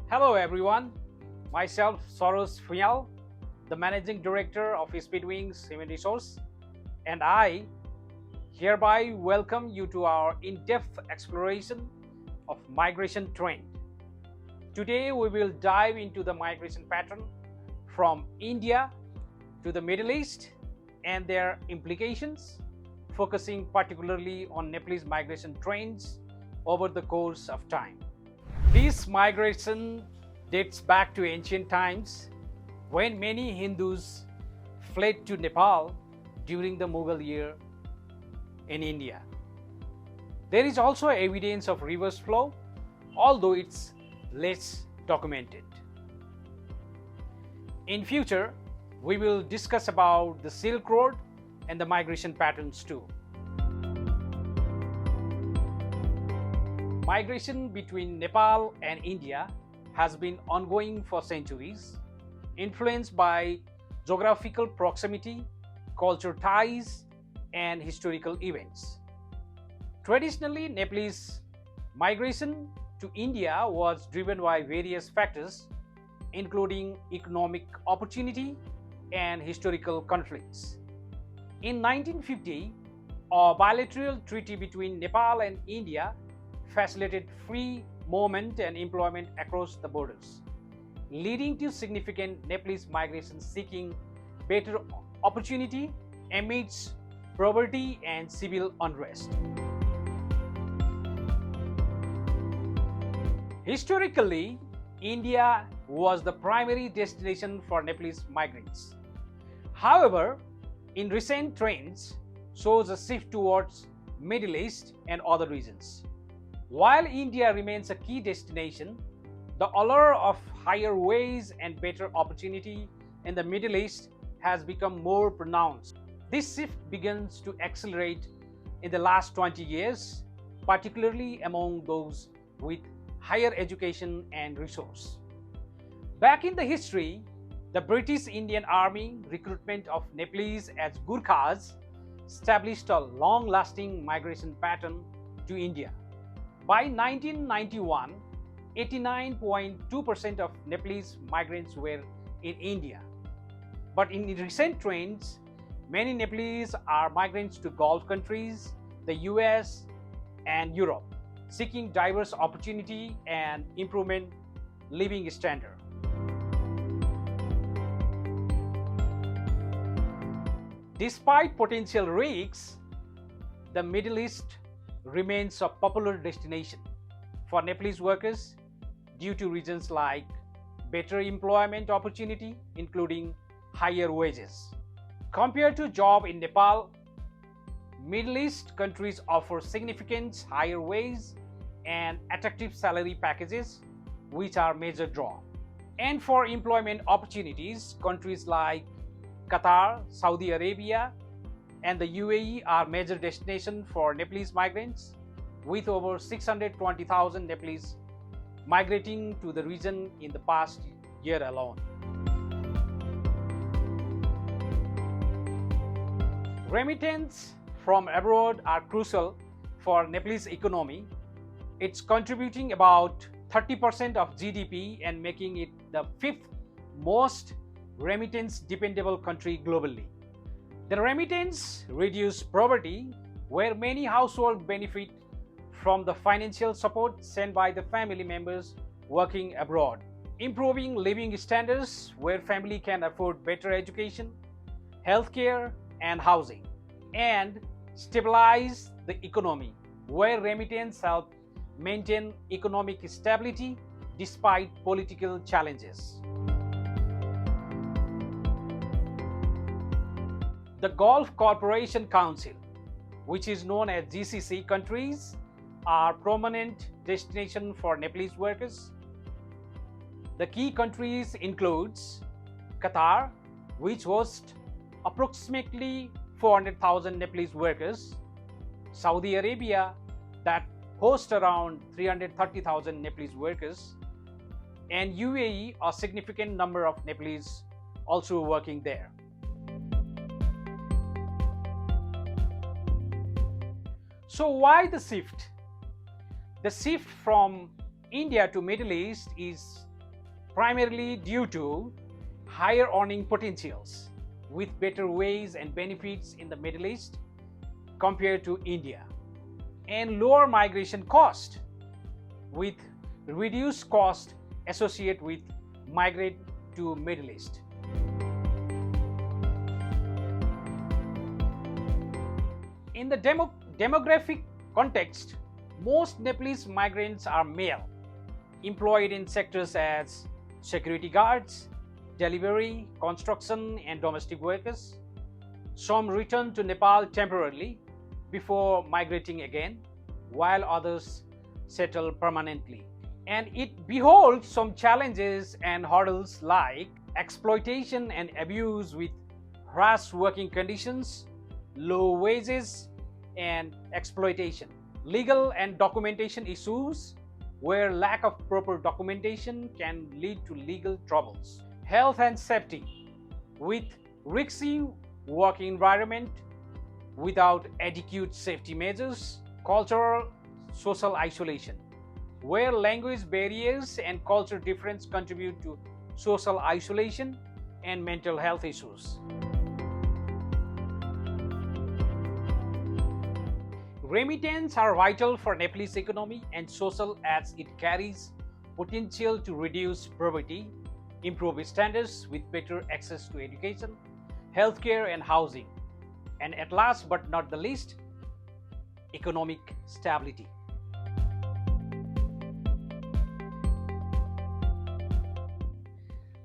Hello everyone, myself 𝐬𝐨𝐧𝐭, the Managing Director of SpeedWings HR, and I hereby welcome you to our in-depth exploration of migration trend. Today we will dive into the migration pattern from India to the Middle East and their implications, focusing particularly on Nepalese migration trends over the course of time. This migration dates back to ancient times when many Hindus fled to Nepal during the Mughal year in India. There is also evidence of reverse flow, although it's less documented. In future, we will discuss about the Silk Road and the migration patterns too. Migration between Nepal and India has been ongoing for centuries, influenced by geographical proximity, cultural ties, and historical events. Traditionally, Nepalese migration to India was driven by various factors, including economic opportunity and historical conflicts. In 1950, a bilateral treaty between Nepal and India facilitated free movement and employment across the borders, leading to significant Nepalese migration seeking better opportunity amidst poverty and civil unrest. Historically, India was the primary destination for Nepalese migrants. However, in recent trends shows a shift towards Middle East and other regions. While India remains a key destination, the allure of higher wage and better opportunity in the Middle East has become more pronounced. This shift begins to accelerate in the last 20 years, particularly among those with higher education and resource. Back in the history, the British Indian Army recruitment of Nepalese as Gurkhas established a long-lasting migration pattern to India. By 1991, 89.2% of Nepalese migrants were in India. But in recent trends, many Nepalese are migrants to Gulf countries, the US, and Europe, seeking diverse opportunity and improvement living standard. Despite potential risks, the Middle East remains a popular destination for Nepalese workers due to reasons like better employment opportunity, including higher wages. Compared to jobs in Nepal, Middle East countries offer significant higher wages and attractive salary packages, which are major draw. And for employment opportunities, countries like Qatar, Saudi Arabia, and the UAE are major destinations for Nepalese migrants, with over 620,000 Nepalese migrating to the region in the past year alone. Remittances from abroad are crucial for Nepalese economy. It's contributing about 30% of GDP and making it the fifth most remittance-dependable country globally. The remittance reduce poverty, where many households benefit from the financial support sent by the family members working abroad, improving living standards where family can afford better education, healthcare, and housing, and stabilize the economy, where remittance help maintain economic stability despite political challenges. The Gulf Cooperation Council, which is known as GCC countries, are prominent destination for Nepalese workers. The key countries includes Qatar, which hosts approximately 400,000 Nepalese workers, Saudi Arabia, that hosts around 330,000 Nepalese workers, and UAE, a significant number of Nepalese also working there. So why the shift? The shift from India to Middle East is primarily due to higher earning potentials with better wages and benefits in the Middle East compared to India, and lower migration cost with reduced cost associated with migrate to Middle East. In the demographic context, most Nepalese migrants are male, employed in sectors as security guards, delivery, construction, and domestic workers. Some return to Nepal temporarily before migrating again, while others settle permanently. And it beholds some challenges and hurdles like exploitation and abuse with harsh working conditions, low wages, and exploitation. Legal and documentation issues, where lack of proper documentation can lead to legal troubles. Health and safety, with risky work environment without adequate safety measures. Cultural social isolation, where language barriers and culture difference contribute to social isolation and mental health issues. Remittances are vital for Nepalese economy and social, as it carries potential to reduce poverty, improve standards with better access to education, healthcare, and housing, and at last but not the least, economic stability.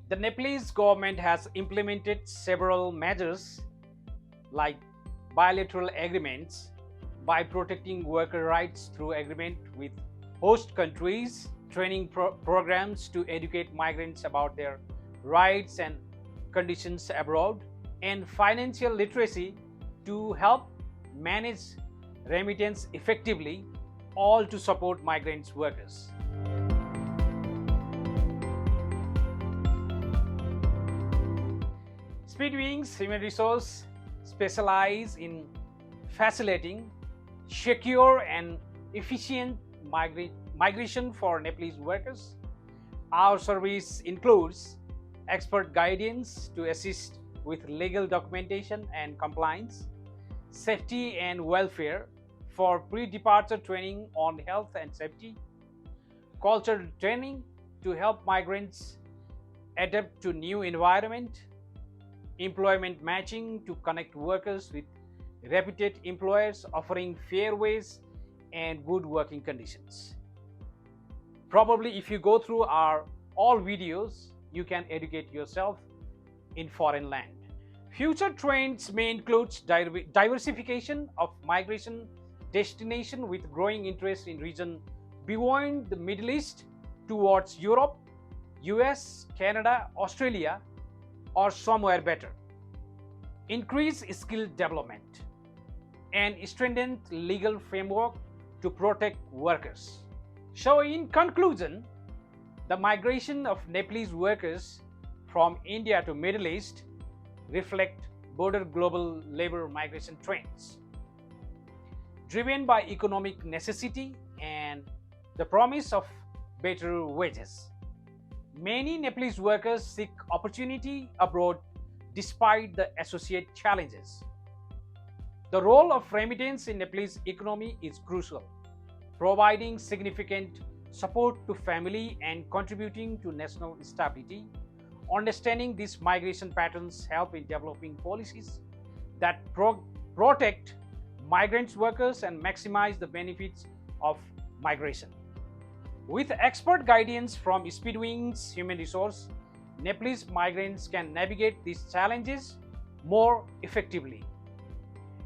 The Nepalese government has implemented several measures like bilateral agreements by protecting worker rights through agreement with host countries, training programs to educate migrants about their rights and conditions abroad, and financial literacy to help manage remittance effectively, all to support migrants workers. SpeedWings Human Resource specialize in facilitating secure and efficient migration for Nepalese workers. Our service includes expert guidance to assist with legal documentation and compliance, safety and welfare for pre-departure training on health and safety, cultural training to help migrants adapt to new environment, employment matching to connect workers with reputed employers offering fair wage and good working conditions. Probably if you go through our all videos, you can educate yourself in foreign land. Future trends may include diversification of migration destination with growing interest in region beyond the Middle East towards Europe, US, Canada, Australia, or somewhere better. Increase skill development and strengthened legal framework to protect workers. So in conclusion, the migration of Nepalese workers from India to Middle East reflect broader global labor migration trends, driven by economic necessity and the promise of better wages. Many Nepalese workers seek opportunity abroad despite the associated challenges. The role of remittance in Nepalese economy is crucial, providing significant support to family and contributing to national stability. Understanding these migration patterns help in developing policies that protect migrant workers and maximize the benefits of migration. With expert guidance from SpeedWings Human Resource, Nepalese migrants can navigate these challenges more effectively,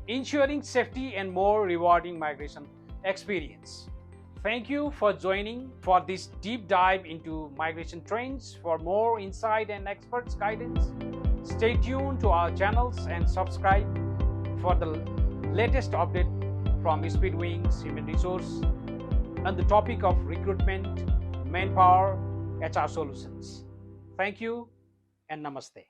ensuring safety and more rewarding migration experience. Thank you for joining for this deep dive into migration trends. For more insight and experts guidance, stay tuned to our channels and subscribe for the latest update from SpeedWings Human Resource on the topic of recruitment, manpower, HR solutions. Thank you and namaste.